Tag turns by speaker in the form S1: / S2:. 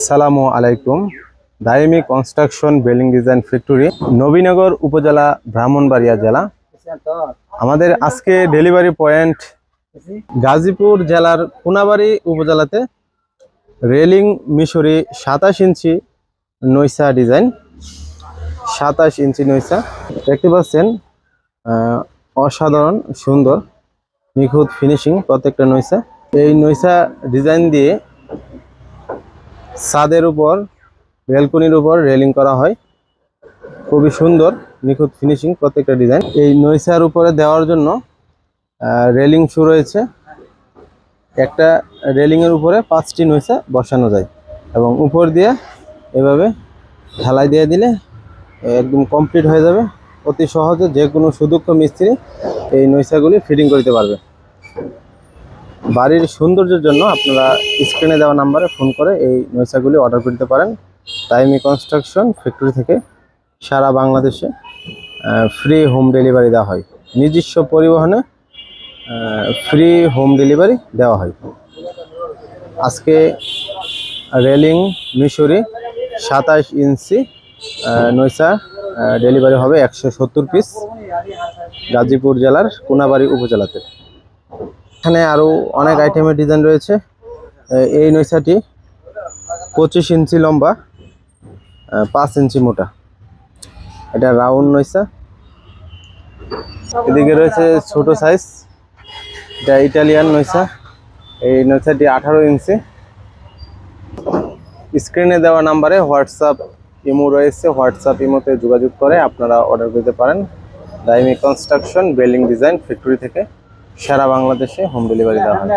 S1: আসসালামু আলাইকুম। Daimi construction building design factory, Nabinagar উপজেলা, ব্রাহ্মণবাড়িয়া জেলা। আমাদের আজকে ডেলিভারি পয়েন্ট গাজীপুর জেলার কোনাবাড়ি উপজেলাতে। রেলিং মিশরি 27 ইঞ্চি নৈসা ডিজাইন, 27 ইঞ্চি নৈসা দেখতে পাচ্ছেন। অসাধারণ সুন্দর নিখুঁত ফিনিশিং প্রত্যেকটা নৈসা। এই নৈসা ডিজাইন দিয়ে ছাদের উপর, ব্যালকনির উপর রেলিং করা হয়। খুবই সুন্দর নিখুঁত ফিনিশিং প্রত্যেকটা ডিজাইন। এই নৈসার উপরে দেওয়ার জন্য রেলিং শুরু হয়েছে। একটা রেলিংয়ের উপরে 5টি নৈসা বসানো যায় এবং উপর দিয়ে এভাবে ঢালাই দিয়ে দিলে একদম কমপ্লিট হয়ে যাবে। অতি সহজে যে কোনো সুদক্ষ মিস্ত্রি এই নৈসাগুলি ফিটিং করতে পারবে। বাড়ির সৌন্দর্যের জন্য আপনারা স্ক্রিনে দেওয়া নাম্বারে ফোন করে এই নৈসাগুলি অর্ডার করতে পারেন। দাইমি কনস্ট্রাকশন ফ্যাক্টরি থেকে সারা বাংলাদেশে ফ্রি হোম ডেলিভারি দেওয়া হয়। নিজস্ব পরিবহনে ফ্রি হোম ডেলিভারি দেওয়া হয়। আজকে রেলিং মিশরি 27 ইঞ্চি নৈসা ডেলিভারি হবে 170 পিস, গাজীপুর জেলার কোনাবাড়ি উপজেলাতে। এখানে আরও অনেক আইটেমের ডিজাইন রয়েছে। এই নৈসাটি 25 ইঞ্চি লম্বা, 5 ইঞ্চি মোটা। এটা রাউন্ড নৈসা। এদিকে রয়েছে ছোট সাইজ, এটা ইটালিয়ান নৈসা। এই নৈসাটি 18 ইঞ্চি। স্ক্রিনে দেওয়া নাম্বারে হোয়াটসঅ্যাপ ইমো রয়েছে, হোয়াটসঅ্যাপ ইমোতে যোগাযোগ করে আপনারা অর্ডার করতে পারেন। দাইমি কনস্ট্রাকশন বিল্ডিং ডিজাইন ফ্যাক্টরি থেকে সারা বাংলাদেশে হোম ডেলিভারি দেওয়া হয়।